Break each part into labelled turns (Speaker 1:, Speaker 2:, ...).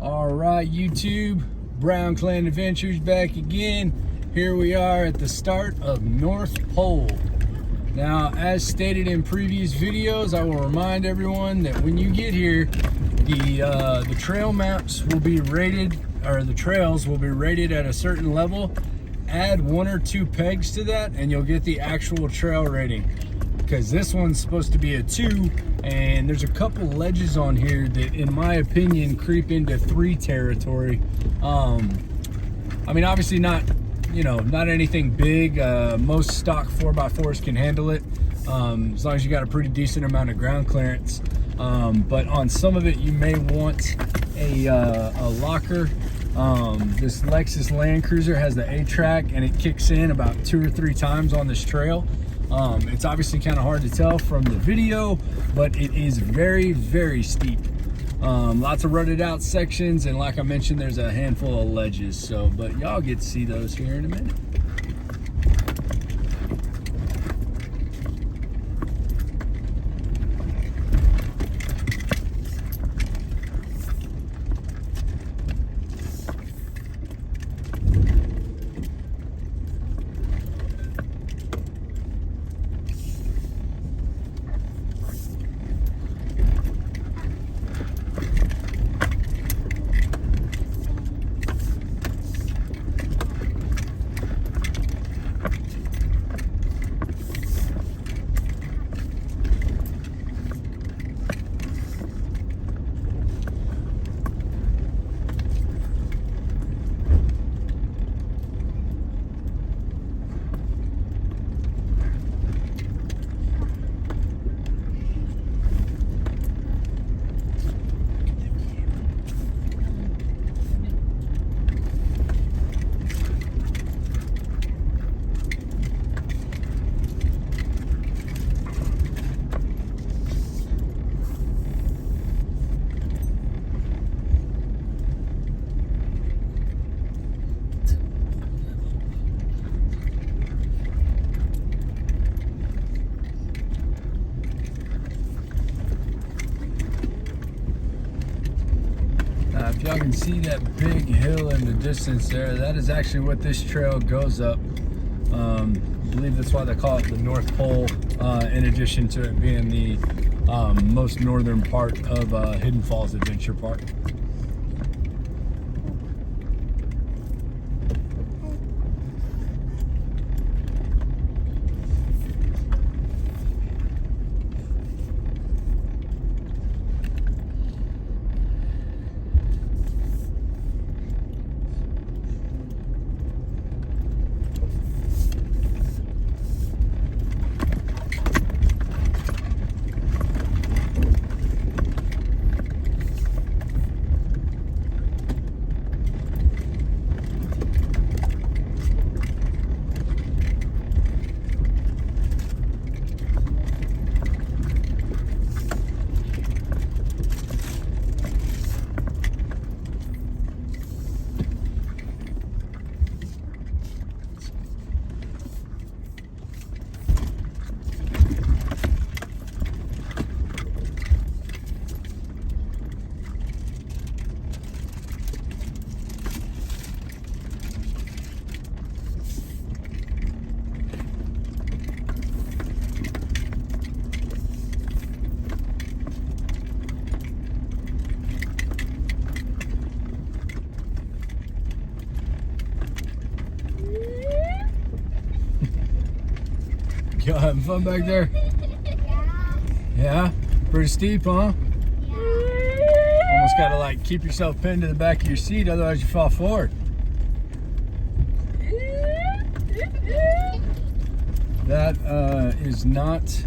Speaker 1: All right, YouTube, Brown Clan Adventures back again. Here we are at the start of North Pole. Now, as stated in previous videos, I will remind everyone that when you get here, the trail maps will be rated, or the trails will be rated at a certain level. Add 1 or 2 pegs to that and you'll get the actual trail rating. Because this one's supposed to be a 2, and there's a couple ledges on here that, in my opinion, creep into 3 territory. I mean, obviously not, not anything big. Most stock 4x4s can handle it, as long as you got a pretty decent amount of ground clearance. But on some of it, you may want a locker. This Lexus Land Cruiser has the A-Track, and it kicks in about 2 or 3 times on this trail. It's obviously kind of hard to tell from the video, but it is very, very steep. Lots of rutted out sections, and like I mentioned, there's a handful of ledges. So, but y'all get to see those here in a minute. If y'all can see that big hill in the distance there, that is actually what this trail goes up. I believe that's why they call it the North Pole, in addition to it being the most northern part of Hidden Falls Adventure Park. Y'all having fun back there? Yeah? Pretty steep, huh? Yeah. Almost gotta like keep yourself pinned to the back of your seat, otherwise you fall forward. That is not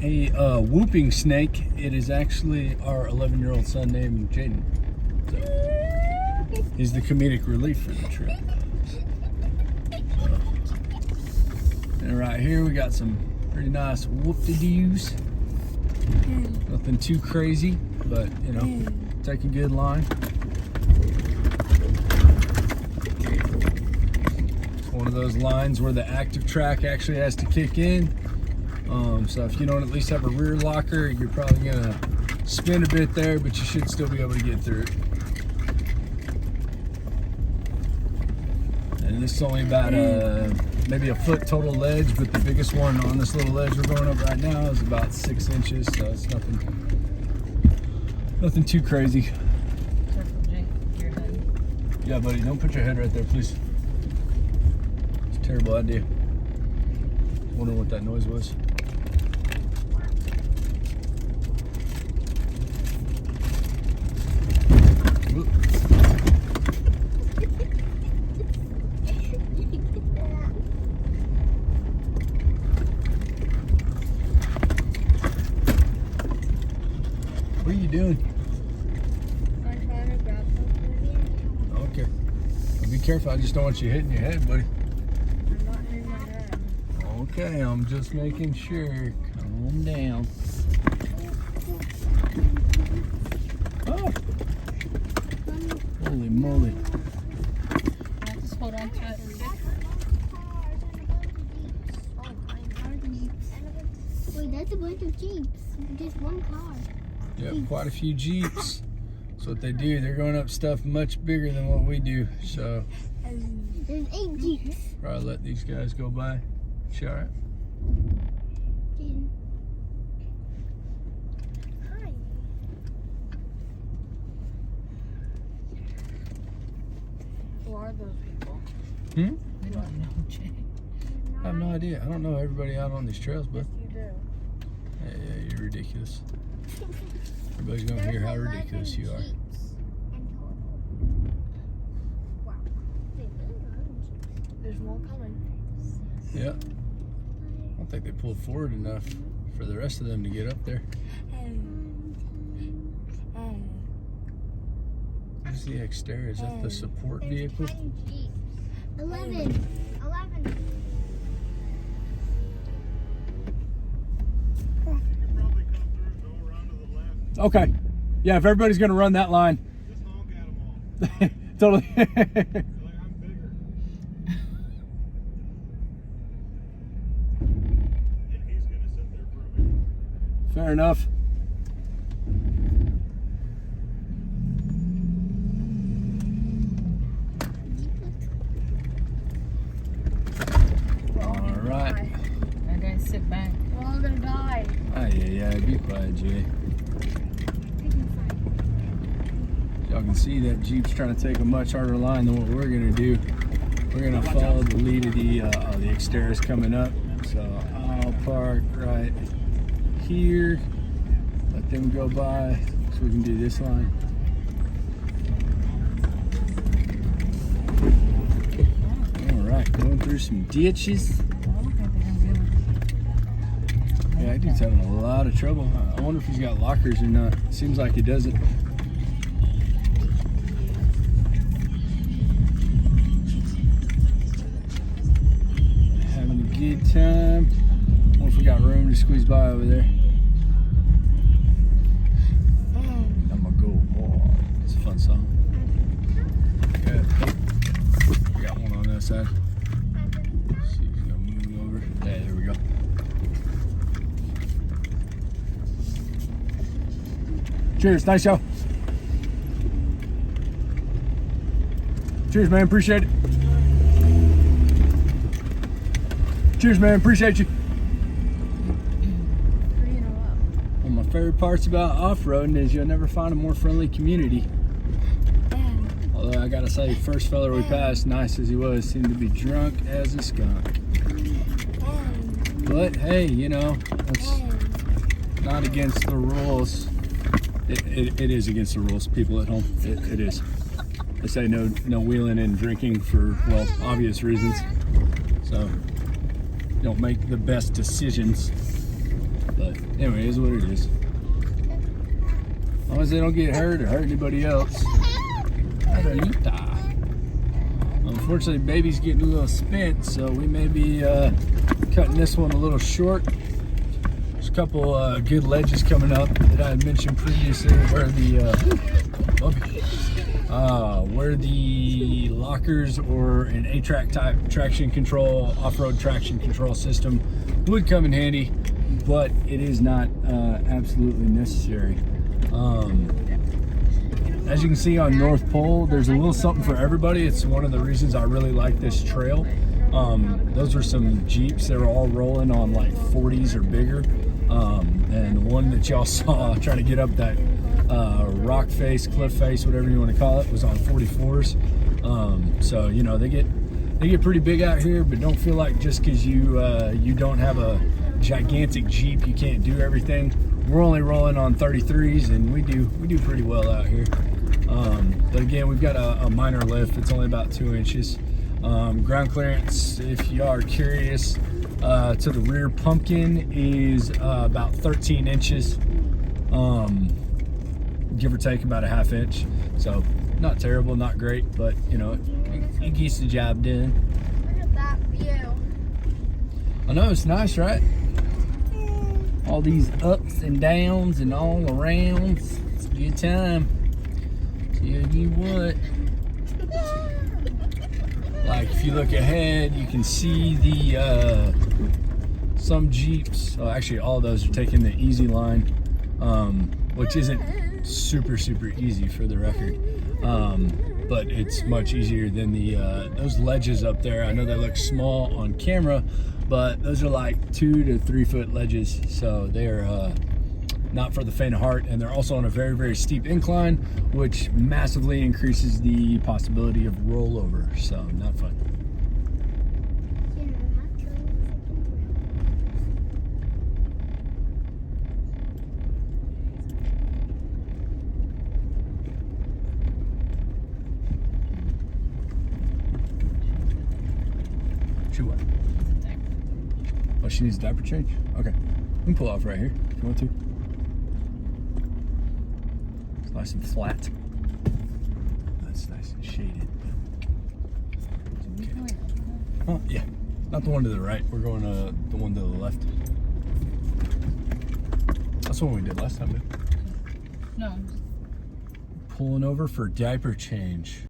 Speaker 1: a whooping snake. It is actually our 11-year-old son named Jaden. So, he's the comedic relief for the trip. And right here we got some pretty nice whoop-de-doos. Nothing too crazy, but take a good line. It's one of those lines where the active track actually has to kick in. So if you don't at least have a rear locker, you're probably gonna spin a bit there, but you should still be able to get through it. And this is only about maybe a foot total ledge, but the biggest one on this little ledge we're going up right now is about 6 inches, so it's nothing too crazy.
Speaker 2: Careful, Jake. Your head.
Speaker 1: Yeah, buddy, don't put your head right there, please. It's a terrible idea. Wonder what that noise was. Whoop. What are you doing?
Speaker 3: I'm trying to grab something.
Speaker 1: Okay. Well, be careful. I just don't want you hitting your head, buddy.
Speaker 3: I'm not hitting my head.
Speaker 1: Okay, I'm just making sure. Calm down. Oh! Holy moly.
Speaker 2: Yeah, just hold on to it.
Speaker 3: Wait, that's a bunch of Jeeps. Just one car.
Speaker 1: Yeah, quite a few Jeeps. That's what they do. They're going up stuff much bigger than what we do. So,
Speaker 3: There's 8 Jeeps.
Speaker 1: probably let these guys go by. She all right?
Speaker 3: Hi.
Speaker 2: Who are those people?
Speaker 1: Hmm?
Speaker 2: We don't know, Jake.
Speaker 1: I have no idea. I don't know everybody out on these trails, but
Speaker 3: You do.
Speaker 1: yeah, you're ridiculous. Everybody's gonna hear how ridiculous you are.
Speaker 3: Wow.
Speaker 2: There's more coming.
Speaker 1: Yeah. I don't think they pulled forward enough for the rest of them to get up there. Where's the Xterra? Is that the support vehicle?
Speaker 3: 11.
Speaker 1: Okay. Yeah, if everybody's gonna run that line.
Speaker 4: Just honk at them all.
Speaker 1: Totally.
Speaker 4: You're like, I'm bigger. And he's gonna sit there for a minute.
Speaker 1: Fair enough. All right.
Speaker 2: Now guys, sit back.
Speaker 3: We're all gonna die.
Speaker 1: Yeah. Be quiet, Jay. Y'all can see that Jeep's trying to take a much harder line than what we're gonna do. We're gonna follow the lead of the Xterra's coming up. So I'll park right here. Let them go by so we can do this line. All right, going through some ditches.
Speaker 2: I don't think they're gonna be able to.
Speaker 1: Yeah, that dude's having a lot of trouble. I wonder if he's got lockers or not. Seems like he doesn't. Having a good time. I wonder if we got room to squeeze by over there. I'm a go boy. It's a fun song. Yeah, we got one on that side. See if he's gonna move over. Yeah, there we go. Cheers, nice show. Cheers, man, appreciate it. Cheers, man, appreciate you.
Speaker 2: 3 in a row.
Speaker 1: One of my favorite parts about off-roading is you'll never find a more friendly community. Although I gotta say, first fella we passed, nice as he was, seemed to be drunk as a skunk. But hey, you know, it's not against the rules. It is against the rules, people at home. It is. They say no wheeling and drinking for, well, obvious reasons. So, don't make the best decisions. But anyway, it is what it is. As long as they don't get hurt or hurt anybody else. Unfortunately, baby's getting a little spent, so we may be cutting this one a little short. There's a couple good ledges coming up that I had mentioned previously where the lockers or an A-track type traction control, off-road traction control system would come in handy, but it is not absolutely necessary. as you can see on North Pole, there's a little something for everybody. It's one of the reasons I really like this trail. Those were some Jeeps. They were all rolling on like 40s or bigger. And the one that y'all saw trying to get up that rock face, cliff face, whatever you want to call it, was on 44s. So you know, they get pretty big out here, but don't feel like just because you don't have a gigantic Jeep you can't do everything. We're only rolling on 33s, and we do pretty well out here. But again, we've got a minor lift. It's only about 2 inches. Ground clearance, if you are curious, to the rear pumpkin is about 13 inches, give or take about a half inch. So not terrible, not great, but you know, it gets the job done.
Speaker 3: Look at that view. I
Speaker 1: know, it's nice, right? All these ups and downs and all around. It's a good time. Tell you what. Like if you look ahead, you can see the some Jeeps. Oh, actually, all of those are taking the easy line, which isn't super easy for the record, but it's much easier than the those ledges up there. I know they look small on camera, but those are like 2 to 3 foot ledges, so they're not for the faint of heart, and they're also on a very steep incline, which massively increases the possibility of rollover, so not fun. She what? Oh, she needs a diaper change? Okay. We can pull off right here if you want to. It's nice and flat. That's nice and shaded. Okay. Oh, yeah. Not the one to the right. We're going to the one to the left. That's the one we did last time, dude.
Speaker 2: No.
Speaker 1: Pulling over for diaper change.